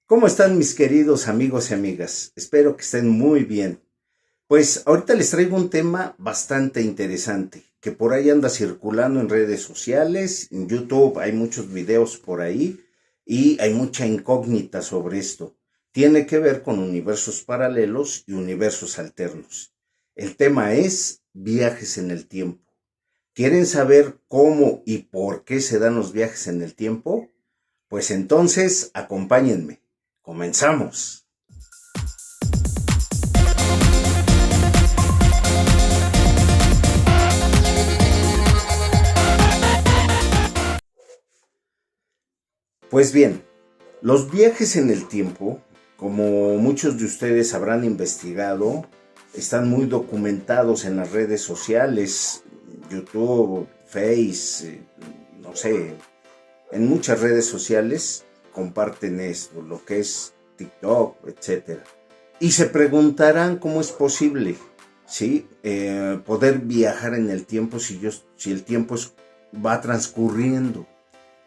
¿Cómo están mis queridos amigos y amigas? Espero que estén muy bien. Pues ahorita les traigo un tema bastante interesante, que por ahí anda circulando en redes sociales, en YouTube hay muchos videos por ahí y hay mucha incógnita sobre esto. Tiene que ver con universos paralelos y universos alternos. El tema es viajes en el tiempo. ¿Quieren saber cómo y por qué se dan los viajes en el tiempo? Pues entonces acompáñenme. Comenzamos. Pues bien, los viajes en el tiempo, como muchos de ustedes habrán investigado, están muy documentados en las redes sociales, YouTube, Face, no sé, en muchas redes sociales comparten esto, lo que es TikTok, etcétera. Y se preguntarán cómo es posible, ¿sí? Poder viajar en el tiempo si el tiempo va transcurriendo.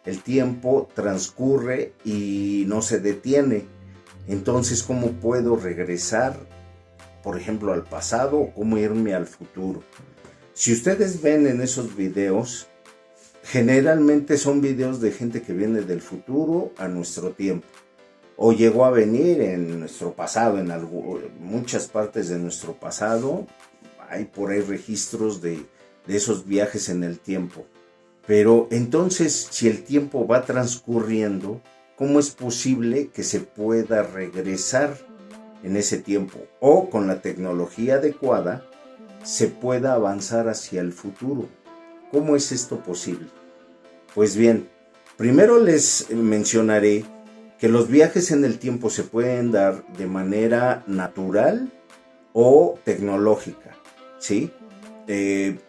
El tiempo transcurre y no se detiene. Entonces, ¿cómo puedo regresar, por ejemplo, al pasado o cómo irme al futuro? Si ustedes ven en esos videos, generalmente son videos de gente que viene del futuro a nuestro tiempo. O llegó a venir en nuestro pasado, en muchas partes de nuestro pasado, hay por ahí registros de esos viajes en el tiempo. Pero entonces, si el tiempo va transcurriendo, ¿cómo es posible que se pueda regresar en ese tiempo? O con la tecnología adecuada, se pueda avanzar hacia el futuro. ¿Cómo es esto posible? Pues bien, primero les mencionaré que los viajes en el tiempo se pueden dar de manera natural o tecnológica, ¿sí?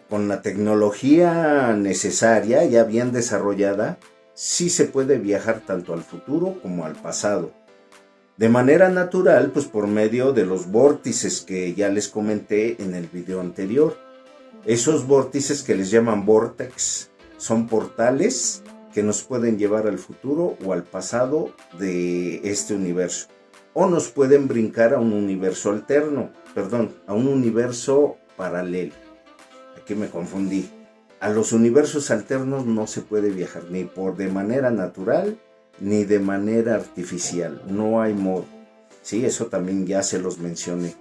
Con la tecnología necesaria, ya bien desarrollada, sí se puede viajar tanto al futuro como al pasado. De manera natural, pues por medio de los vórtices que ya les comenté en el video anterior. Esos vórtices que les llaman vórtex son portales que nos pueden llevar al futuro o al pasado de este universo. O nos pueden brincar a un universo alterno, a un universo paralelo. Aquí me confundí. A los universos alternos no se puede viajar ni de manera natural ni de manera artificial. No hay modo. Sí, eso también ya se los mencioné.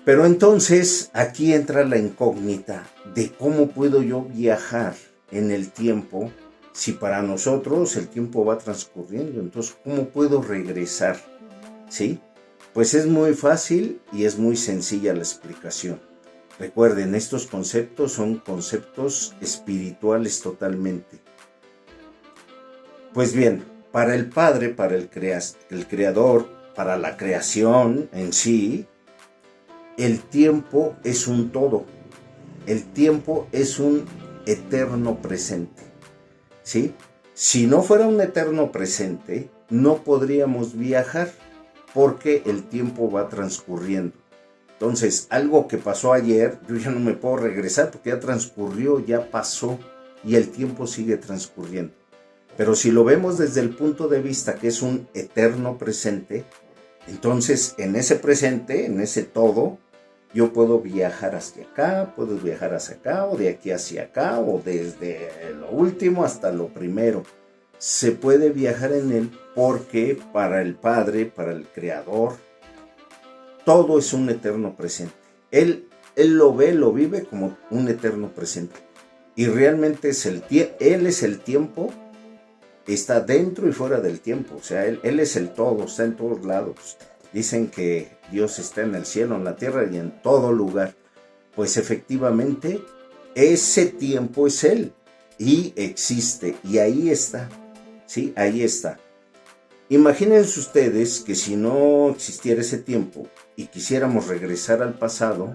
Pero entonces aquí entra la incógnita de cómo puedo yo viajar en el tiempo si para nosotros el tiempo va transcurriendo. Entonces, ¿cómo puedo regresar? ¿Sí? Pues es muy fácil y es muy sencilla la explicación. Recuerden, estos conceptos son conceptos espirituales totalmente. Pues bien, para el Padre, para el Creador, para la creación en sí, el tiempo es un todo. El tiempo es un eterno presente. ¿Sí? Si no fuera un eterno presente, no podríamos viajar porque el tiempo va transcurriendo. Entonces, algo que pasó ayer, yo ya no me puedo regresar porque ya transcurrió, ya pasó y el tiempo sigue transcurriendo. Pero si lo vemos desde el punto de vista que es un eterno presente, entonces en ese presente, en ese todo, yo puedo viajar hacia acá, puedo viajar hacia acá, o de aquí hacia acá, o desde lo último hasta lo primero. Se puede viajar en él porque para el Padre, para el Creador, todo es un eterno presente. Él lo ve, lo vive como un eterno presente. Y realmente Él es el tiempo, está dentro y fuera del tiempo. O sea, Él es el todo, está en todos lados. Dicen que Dios está en el cielo, en la tierra y en todo lugar. Pues efectivamente, ese tiempo es Él y existe. Y ahí está, ¿sí? Ahí está. Imagínense ustedes que si no existiera ese tiempo y quisiéramos regresar al pasado,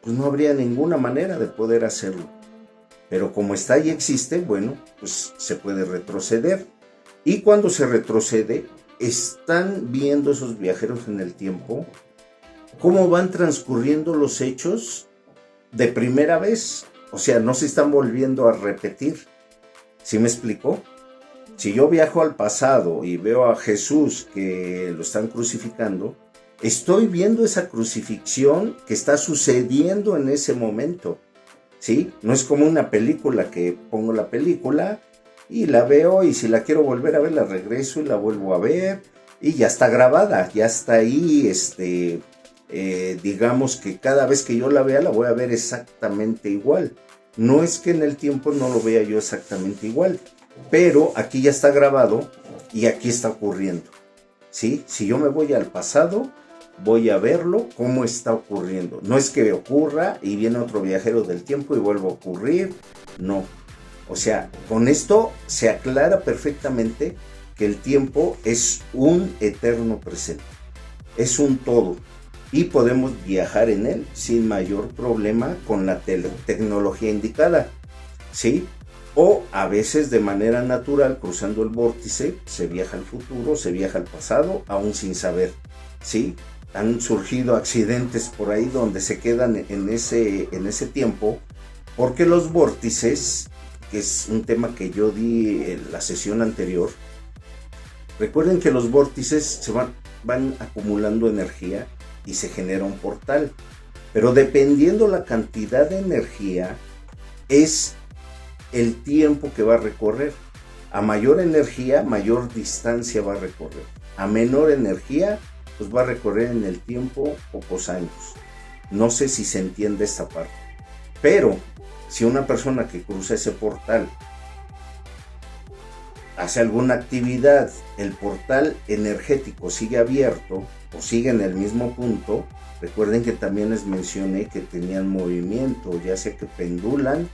pues no habría ninguna manera de poder hacerlo. Pero como está y existe, bueno, pues se puede retroceder. Y cuando se retrocede, están viendo esos viajeros en el tiempo cómo van transcurriendo los hechos de primera vez. O sea, no se están volviendo a repetir. ¿Sí me explicó? Si yo viajo al pasado y veo a Jesús que lo están crucificando, estoy viendo esa crucifixión que está sucediendo en ese momento, ¿sí? No es como una película que pongo la película y la veo, y si la quiero volver a ver la regreso y la vuelvo a ver y ya está grabada, ya está ahí, digamos que cada vez que yo la vea la voy a ver exactamente igual. No es que en el tiempo no lo vea yo exactamente igual, pero aquí ya está grabado y aquí está ocurriendo, ¿sí? Si yo me voy al pasado, voy a verlo cómo está ocurriendo. No es que ocurra y viene otro viajero del tiempo y vuelve a ocurrir, no. O sea, con esto se aclara perfectamente que el tiempo es un eterno presente, es un todo, y podemos viajar en él sin mayor problema con la tecnología indicada, ¿sí? O a veces de manera natural, cruzando el vórtice, se viaja al futuro, se viaja al pasado, aún sin saber, ¿sí? Han surgido accidentes por ahí donde se quedan en ese tiempo, porque los vórtices, que es un tema que yo di en la sesión anterior, recuerden que los vórtices se van acumulando energía y se genera un portal, pero dependiendo la cantidad de energía es el tiempo que va a recorrer. A mayor energía, mayor distancia va a recorrer. A menor energía, pues va a recorrer en el tiempo pocos años. No sé si se entiende esta parte, pero si una persona que cruza ese portal hace alguna actividad, el portal energético sigue abierto o sigue en el mismo punto. Recuerden que también les mencioné que tenían movimiento, ya sea que pendulan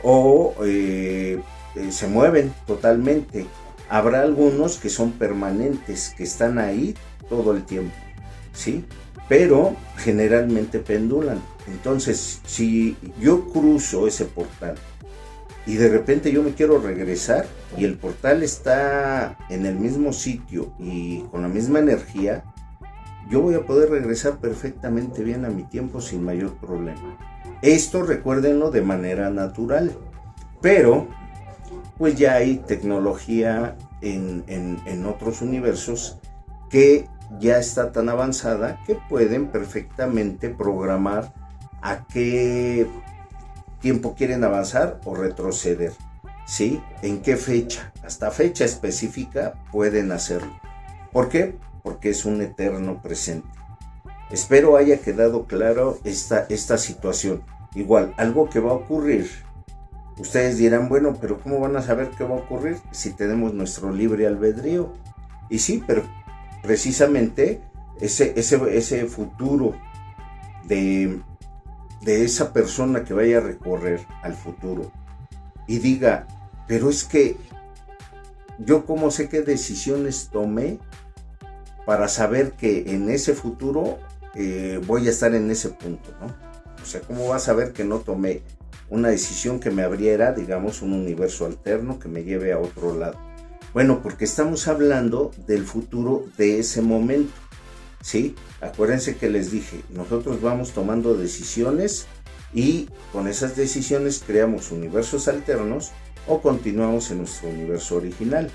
o se mueven totalmente. Habrá algunos que son permanentes, que están ahí todo el tiempo, ¿sí? Pero generalmente pendulan. Entonces, si yo cruzo ese portal y de repente yo me quiero regresar y el portal está en el mismo sitio y con la misma energía, yo voy a poder regresar perfectamente bien a mi tiempo sin mayor problema. Esto recuérdenlo de manera natural, pero pues ya hay tecnología en otros universos que ya está tan avanzada que pueden perfectamente programar a qué tiempo quieren avanzar o retroceder, ¿sí? ¿En qué fecha? Hasta fecha específica pueden hacerlo. ¿Por qué? Porque es un eterno presente. Espero haya quedado claro esta situación. Igual, algo que va a ocurrir. Ustedes dirán, bueno, pero ¿cómo van a saber qué va a ocurrir si tenemos nuestro libre albedrío? Y sí, pero precisamente ese futuro de esa persona que vaya a recorrer al futuro y diga, pero es que yo cómo sé qué decisiones tomé para saber que en ese futuro voy a estar en ese punto, ¿no? O sea, ¿cómo vas a saber que no tomé una decisión que me abriera, digamos, un universo alterno que me lleve a otro lado? Bueno, porque estamos hablando del futuro de ese momento, ¿sí? Acuérdense que les dije, nosotros vamos tomando decisiones y con esas decisiones creamos universos alternos o continuamos en nuestro universo original.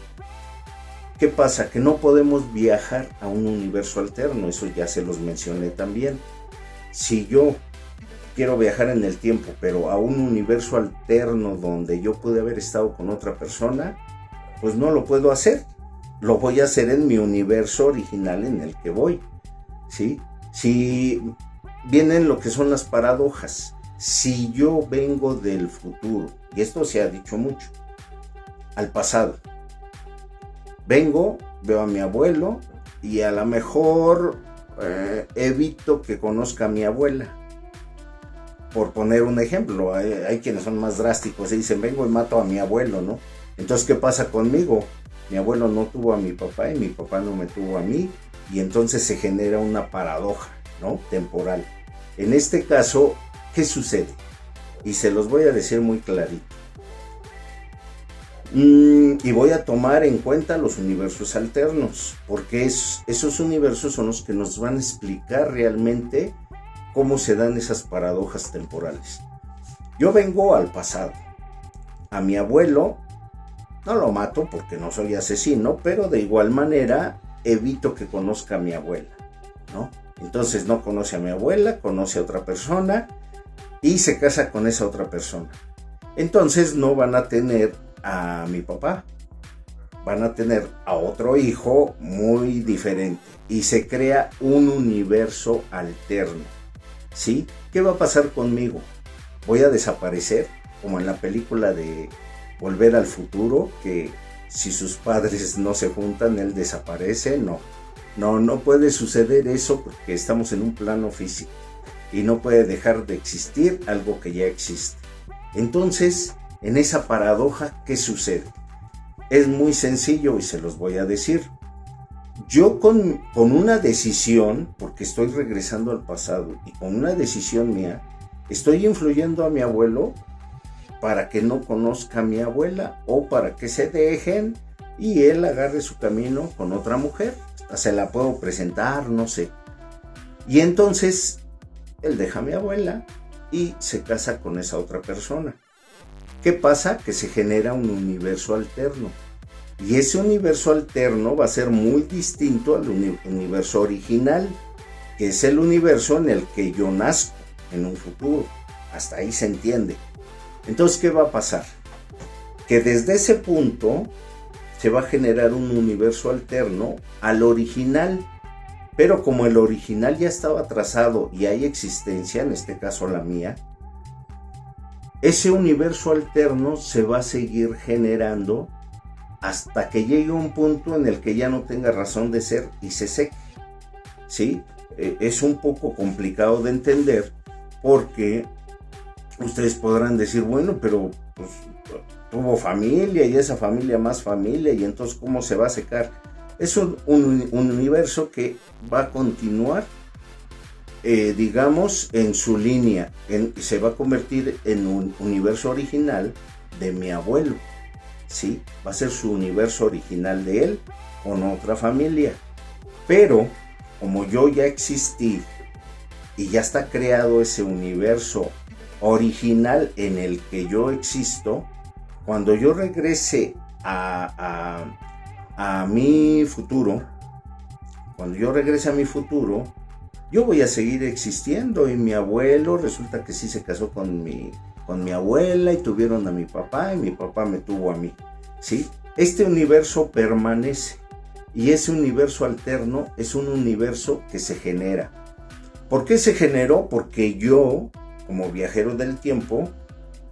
¿Qué pasa? Que no podemos viajar a un universo alterno, eso ya se los mencioné también. Si yo quiero viajar en el tiempo, pero a un universo alterno donde yo pude haber estado con otra persona, pues no lo puedo hacer. Lo voy a hacer en mi universo original en el que voy, ¿sí? Si vienen lo que son las paradojas, si yo vengo del futuro, y esto se ha dicho mucho, al pasado, vengo, veo a mi abuelo y a lo mejor evito que conozca a mi abuela. Por poner un ejemplo, hay quienes son más drásticos y dicen, vengo y mato a mi abuelo, ¿no? Entonces, ¿qué pasa conmigo? Mi abuelo no tuvo a mi papá y mi papá no me tuvo a mí, y entonces se genera una paradoja, ¿no? Temporal. En este caso, ¿qué sucede? Y se los voy a decir muy clarito. Y voy a tomar en cuenta los universos alternos, porque esos universos son los que nos van a explicar realmente cómo se dan esas paradojas temporales. Yo vengo al pasado. A mi abuelo No lo mato porque no soy asesino, pero de igual manera evito que conozca a mi abuela, ¿no? Entonces no conoce a mi abuela, conoce a otra persona y se casa con esa otra persona. Entonces no van a tener a mi papá, van a tener a otro hijo muy diferente y se crea un universo alterno, ¿sí? ¿Qué va a pasar conmigo? ¿Voy a desaparecer? Como en la película de Volver al Futuro, que si sus padres no se juntan, él desaparece. No puede suceder eso porque estamos en un plano físico y no puede dejar de existir algo que ya existe. Entonces, en esa paradoja, ¿qué sucede? Es muy sencillo y se los voy a decir. Yo con una decisión, porque estoy regresando al pasado y con una decisión mía, estoy influyendo a mi abuelo para que no conozca a mi abuela o para que se dejen y él agarre su camino con otra mujer. Hasta se la puedo presentar, no sé. Y entonces él deja a mi abuela y se casa con esa otra persona. ¿Qué pasa? Que se genera un universo alterno. Y ese universo alterno va a ser muy distinto al universo original, que es el universo en el que yo nazco en un futuro. Hasta ahí se entiende. Entonces, ¿qué va a pasar? Que desde ese punto se va a generar un universo alterno al original. Pero como el original ya estaba trazado y hay existencia, en este caso la mía, ese universo alterno se va a seguir generando hasta que llegue un punto en el que ya no tenga razón de ser y se seque. ¿Sí? Es un poco complicado de entender porque ustedes podrán decir, bueno, pero pues, tuvo familia y esa familia más familia y entonces ¿cómo se va a secar? Es un universo que va a continuar, digamos, en su línea, se va a convertir en un universo original de mi abuelo, ¿sí? Va a ser su universo original de él con otra familia. Pero, como yo ya existí y ya está creado ese universo original en el que yo existo, cuando yo regrese a mi futuro, yo voy a seguir existiendo y mi abuelo resulta que sí se casó con mi abuela y tuvieron a mi papá y mi papá me tuvo a mí, ¿sí? Este universo permanece y ese universo alterno es un universo que se genera. ¿Por qué se generó? Porque yo, como viajero del tiempo,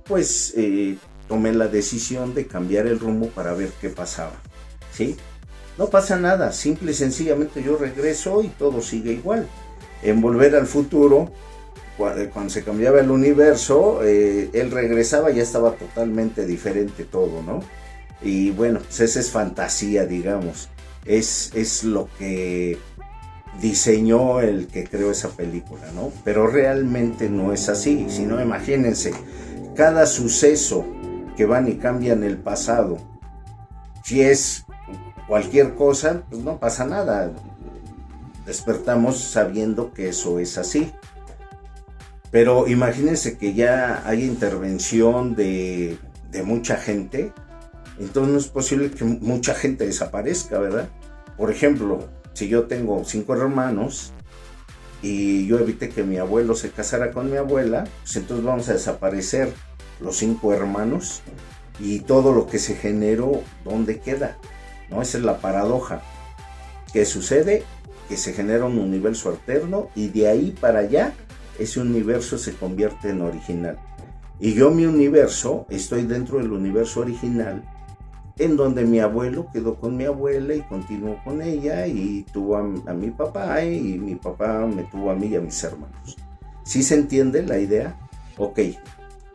pues tomé la decisión de cambiar el rumbo para ver qué pasaba, ¿sí? No pasa nada, simple y sencillamente yo regreso y todo sigue igual. En Volver al Futuro, cuando se cambiaba el universo, él regresaba y ya estaba totalmente diferente todo, ¿no? Y bueno, pues esa es fantasía, digamos. Es lo que diseñó el que creó esa película, ¿no? Pero realmente no es así. Si no, imagínense, cada suceso que van y cambian el pasado, si es cualquier cosa, pues no pasa nada. Despertamos sabiendo que eso es así. Pero imagínense que ya hay intervención de mucha gente, entonces no es posible que mucha gente desaparezca, ¿verdad? Por ejemplo, si yo tengo 5 hermanos y yo evité que mi abuelo se casara con mi abuela, pues entonces vamos a desaparecer los 5 hermanos y todo lo que se generó, ¿dónde queda? ¿No? Esa es la paradoja. ¿Qué sucede? Que se genera un universo alterno y de ahí para allá ese universo se convierte en original. Y yo, mi universo, estoy dentro del universo original, en donde mi abuelo quedó con mi abuela y continuó con ella y tuvo a mi papá y mi papá me tuvo a mí y a mis hermanos. ¿Sí se entiende la idea? Ok,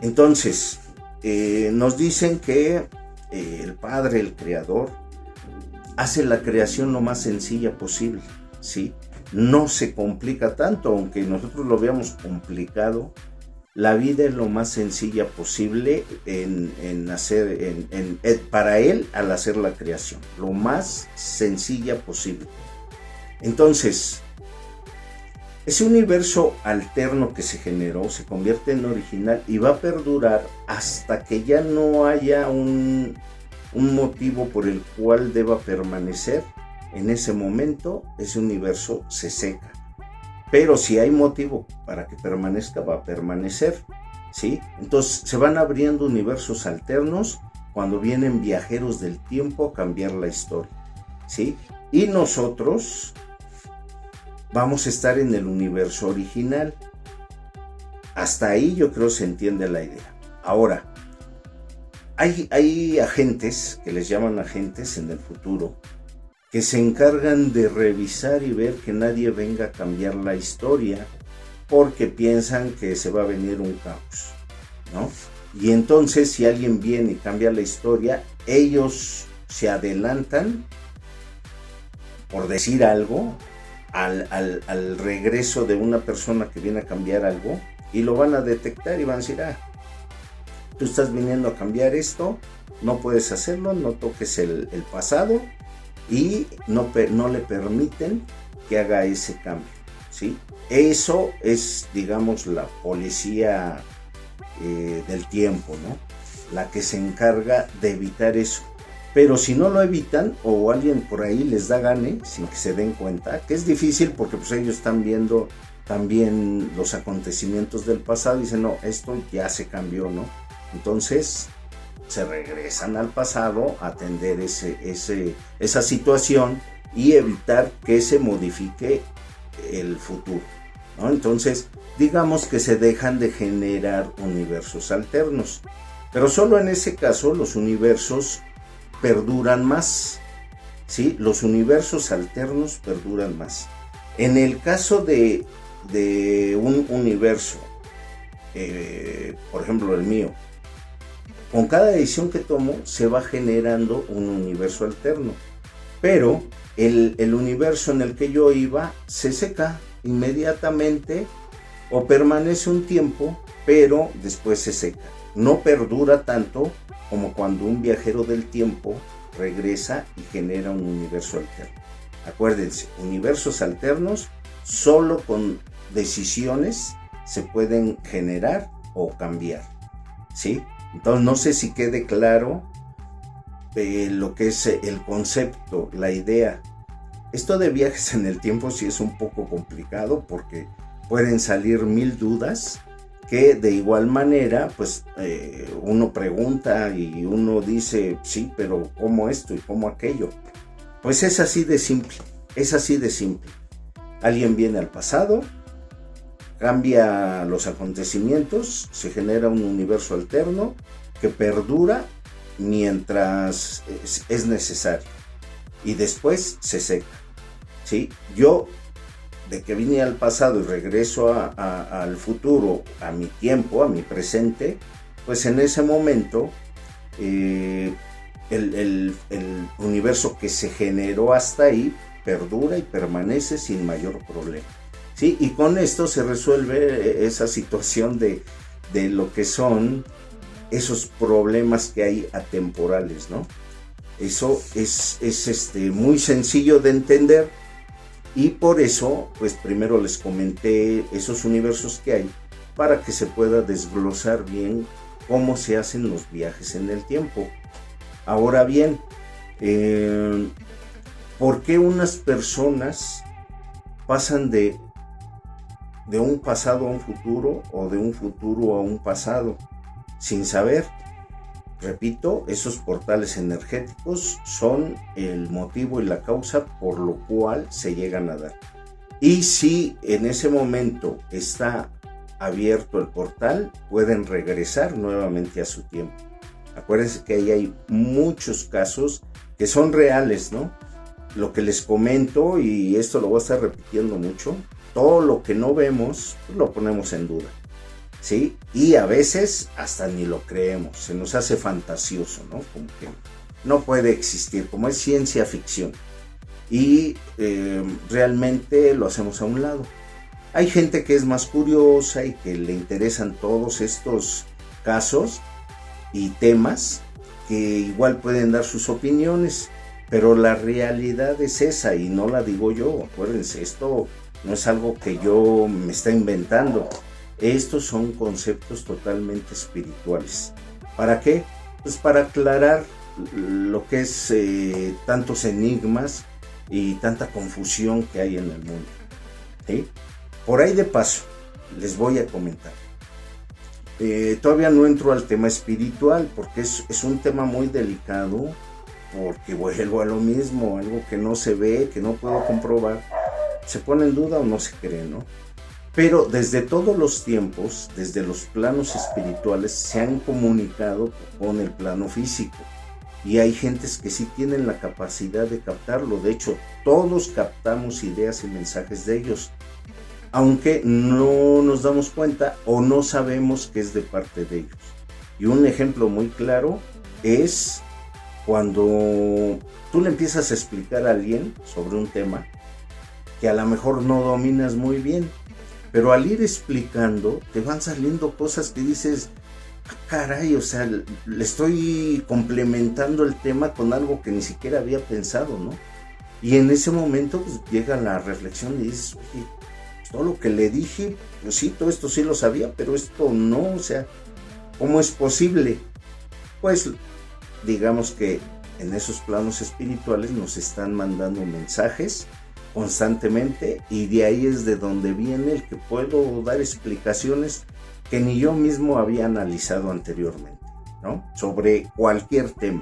entonces nos dicen que el Padre, el Creador, hace la creación lo más sencilla posible, ¿sí? No se complica tanto, aunque nosotros lo veamos complicado. La vida es lo más sencilla posible para él al hacer la creación, lo más sencilla posible. Entonces, ese universo alterno que se generó se convierte en original y va a perdurar hasta que ya no haya un un motivo por el cual deba permanecer, en ese momento ese universo se seca. Pero si hay motivo para que permanezca, va a permanecer, ¿sí? Entonces se van abriendo universos alternos cuando vienen viajeros del tiempo a cambiar la historia, ¿sí? Y nosotros vamos a estar en el universo original. Hasta ahí yo creo se entiende la idea. Ahora, hay agentes, que les llaman agentes en el futuro, que se encargan de revisar y ver que nadie venga a cambiar la historia porque piensan que se va a venir un caos, ¿no? Y entonces si alguien viene y cambia la historia, ellos se adelantan, por decir algo, al regreso de una persona que viene a cambiar algo, y lo van a detectar y van a decir, tú estás viniendo a cambiar esto, no puedes hacerlo, no toques el pasado, y no le permiten que haga ese cambio, ¿sí? Eso es, digamos, la policía del tiempo, ¿no? La que se encarga de evitar eso. Pero si no lo evitan, o alguien por ahí les da gane, sin que se den cuenta, que es difícil porque pues ellos están viendo también los acontecimientos del pasado y dicen, no, esto ya se cambió, ¿no? Entonces se regresan al pasado a atender esa situación y evitar que se modifique el futuro, ¿no? Entonces, digamos que se dejan de generar universos alternos, pero solo en ese caso los universos perduran más, ¿sí? Los universos alternos perduran más. En el caso de un universo, por ejemplo el mío, con cada decisión que tomo se va generando un universo alterno, pero el universo en el que yo iba se seca inmediatamente o permanece un tiempo, pero después se seca. No perdura tanto como cuando un viajero del tiempo regresa y genera un universo alterno. Acuérdense, universos alternos solo con decisiones se pueden generar o cambiar, ¿sí? Entonces no sé si quede claro lo que es el concepto, la idea. Esto de viajes en el tiempo sí es un poco complicado porque pueden salir mil dudas que de igual manera pues uno pregunta y uno dice, sí, pero ¿cómo esto y cómo aquello? Pues es así de simple, es así de simple. Alguien viene al pasado, cambia los acontecimientos, se genera un universo alterno que perdura mientras es necesario y después se seca, ¿sí? Yo, de que vine al pasado y regreso al futuro, a mi tiempo, a mi presente, pues en ese momento el universo que se generó hasta ahí perdura y permanece sin mayor problema, ¿sí? Y con esto se resuelve esa situación de lo que son esos problemas que hay atemporales, ¿no? Eso es muy sencillo de entender y por eso, pues primero les comenté esos universos que hay para que se pueda desglosar bien cómo se hacen los viajes en el tiempo. Ahora bien, ¿por qué unas personas pasan de un pasado a un futuro o de un futuro a un pasado sin saber? Repito, esos portales energéticos son el motivo y la causa por lo cual se llegan a dar. Y si en ese momento está abierto el portal, pueden regresar nuevamente a su tiempo. Acuérdense que ahí hay muchos casos que son reales, ¿no? Lo que les comento, y esto lo voy a estar repitiendo mucho, todo lo que no vemos, pues lo ponemos en duda, ¿sí? Y a veces hasta ni lo creemos, se nos hace fantasioso, ¿no? Como que no puede existir, como es ciencia ficción. Y realmente lo hacemos a un lado. Hay gente que es más curiosa y que le interesan todos estos casos y temas que igual pueden dar sus opiniones, pero la realidad es esa y no la digo yo. Acuérdense, esto no es algo que yo me está inventando. Estos son conceptos totalmente espirituales. ¿Para qué? Pues para aclarar lo que es tantos enigmas y tanta confusión que hay en el mundo. ¿Sí? Por ahí de paso, les voy a comentar. Todavía no entro al tema espiritual porque es un tema muy delicado, porque vuelvo a lo mismo, algo que no se ve, que no puedo comprobar, se pone en duda o no se cree, ¿no? Pero desde todos los tiempos, desde los planos espirituales, se han comunicado con el plano físico. Y hay gentes que sí tienen la capacidad de captarlo. De hecho, todos captamos ideas y mensajes de ellos, aunque no nos damos cuenta o no sabemos que es de parte de ellos. Y un ejemplo muy claro es cuando tú le empiezas a explicar a alguien sobre un tema que a lo mejor no dominas muy bien, pero al ir explicando te van saliendo cosas que dices, caray, o sea, le estoy complementando el tema con algo que ni siquiera había pensado, ¿no? Y en ese momento pues, llega la reflexión y dices, oye, todo lo que le dije, pues sí, todo esto sí lo sabía, pero esto no, o sea, ¿cómo es posible? Pues digamos que en esos planos espirituales nos están mandando mensajes constantemente y de ahí es de donde viene el que puedo dar explicaciones que ni yo mismo había analizado anteriormente, ¿no? Sobre cualquier tema.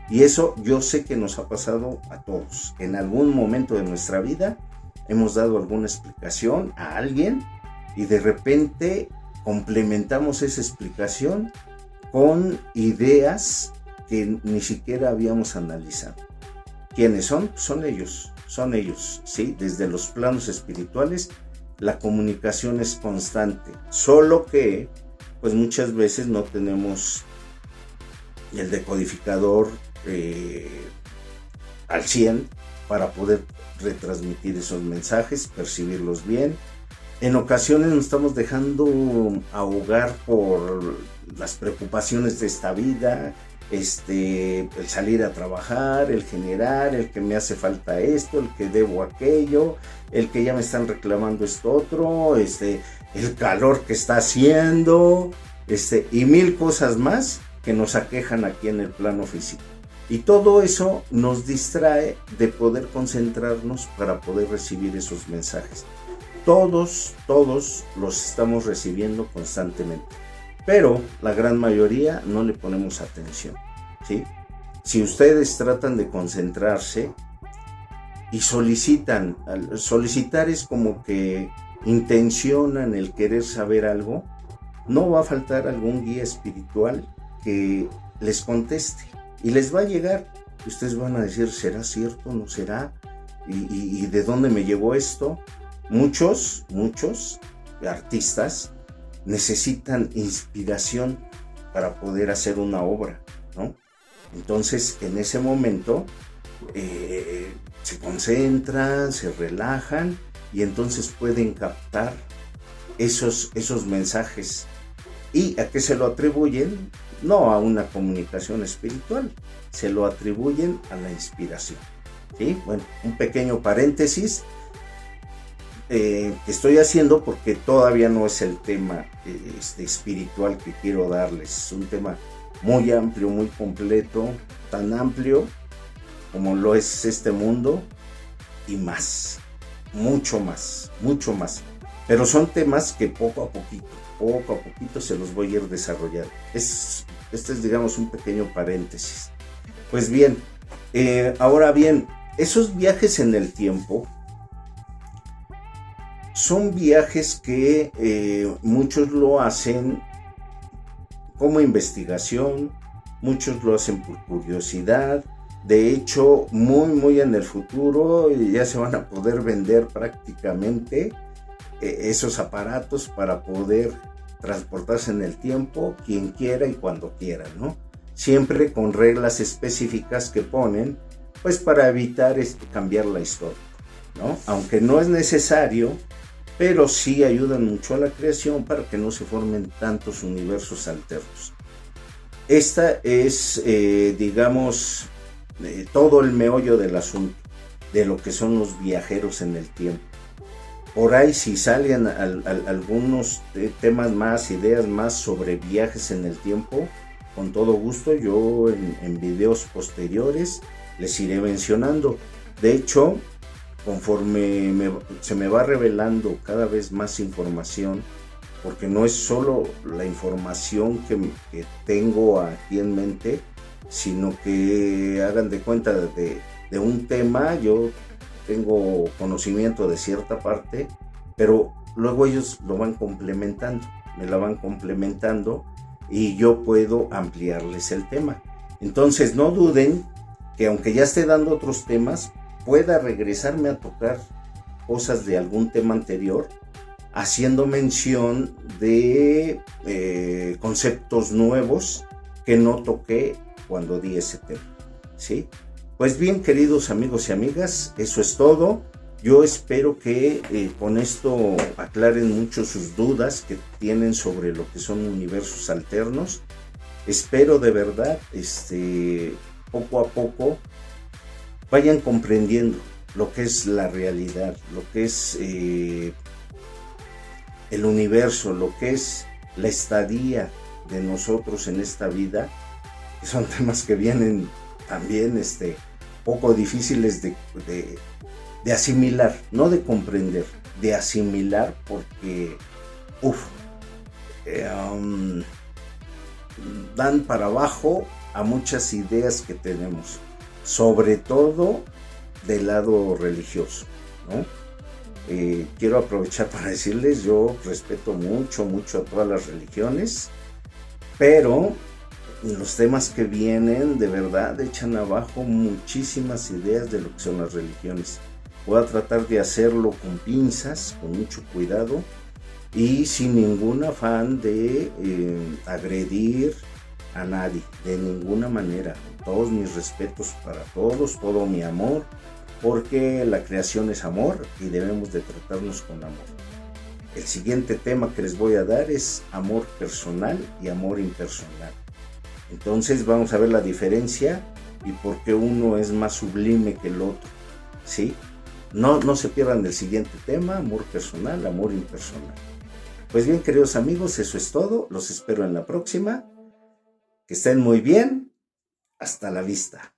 Y eso yo sé que nos ha pasado a todos. En algún momento de nuestra vida hemos dado alguna explicación a alguien y de repente complementamos esa explicación con ideas que ni siquiera habíamos analizado. ¿Quiénes son? Son ellos, ¿sí? Desde los planos espirituales la comunicación es constante, solo que pues muchas veces no tenemos el decodificador al 100 para poder retransmitir esos mensajes, percibirlos bien. En ocasiones nos estamos dejando ahogar por las preocupaciones de esta vida, el salir a trabajar, el generar, el que me hace falta esto, el que debo aquello, el que ya me están reclamando esto otro, el calor que está haciendo, y mil cosas más que nos aquejan aquí en el plano físico. Y todo eso nos distrae de poder concentrarnos para poder recibir esos mensajes. Todos los estamos recibiendo constantemente, pero la gran mayoría no le ponemos atención, ¿sí? Si ustedes tratan de concentrarse y solicitar es como que intencionan el querer saber algo, no va a faltar algún guía espiritual que les conteste y les va a llegar. Ustedes van a decir, ¿será cierto? ¿No será? ¿Y de dónde me llegó esto? Muchos artistas necesitan inspiración para poder hacer una obra, ¿no? Entonces, en ese momento se concentran, se relajan y entonces pueden captar esos mensajes. ¿Y a qué se lo atribuyen? No a una comunicación espiritual, se lo atribuyen a la inspiración, ¿sí? Bueno, un pequeño paréntesis que estoy haciendo porque todavía no es el tema espiritual que quiero darles. Es un tema muy amplio, muy completo, tan amplio como lo es este mundo y más, mucho más. Pero son temas que poco a poquito se los voy a ir desarrollando. Este es, digamos, un pequeño paréntesis. Pues bien, ahora bien, esos viajes en el tiempo son viajes que muchos lo hacen como investigación, muchos lo hacen por curiosidad. De hecho, muy en el futuro ya se van a poder vender prácticamente esos aparatos para poder transportarse en el tiempo, quien quiera y cuando quiera, ¿no? Siempre con reglas específicas que ponen, pues para evitar cambiar la historia, ¿no? Aunque no es necesario, pero sí ayudan mucho a la creación para que no se formen tantos universos alternos. Esta es, digamos, todo el meollo del asunto, de lo que son los viajeros en el tiempo. Por ahí si salen algunos temas más, ideas más sobre viajes en el tiempo, con todo gusto, yo en videos posteriores les iré mencionando. De hecho, conforme se me va revelando cada vez más información, porque no es solo la información que tengo aquí en mente, sino que hagan de cuenta de un tema, yo tengo conocimiento de cierta parte, pero luego ellos lo van complementando, me la van complementando y yo puedo ampliarles el tema. Entonces no duden que aunque ya esté dando otros temas, pueda regresarme a tocar cosas de algún tema anterior, haciendo mención de conceptos nuevos que no toqué cuando di ese tema, ¿sí? Pues bien, queridos amigos y amigas, eso es todo. Yo espero que con esto aclaren mucho sus dudas que tienen sobre lo que son universos alternos. Espero de verdad, poco a poco, vayan comprendiendo lo que es la realidad, lo que es el universo, lo que es la estadía de nosotros en esta vida, que son temas que vienen también poco difíciles de asimilar, no de comprender, de asimilar, porque dan para abajo a muchas ideas que tenemos, sobre todo del lado religioso, ¿no? Quiero aprovechar para decirles, yo respeto mucho a todas las religiones, pero los temas que vienen de verdad echan abajo muchísimas ideas de lo que son las religiones. Voy a tratar de hacerlo con pinzas, con mucho cuidado y sin ningún afán de agredir a nadie, de ninguna manera. Todos mis respetos para todos, todo mi amor, porque la creación es amor y debemos de tratarnos con amor. El siguiente tema que les voy a dar es amor personal y amor impersonal. Entonces vamos a ver la diferencia y por qué uno es más sublime que el otro, ¿sí? No se pierdan del siguiente tema, amor personal, amor impersonal. Pues bien, queridos amigos, eso es todo. Los espero en la próxima. Que estén muy bien. Hasta la vista.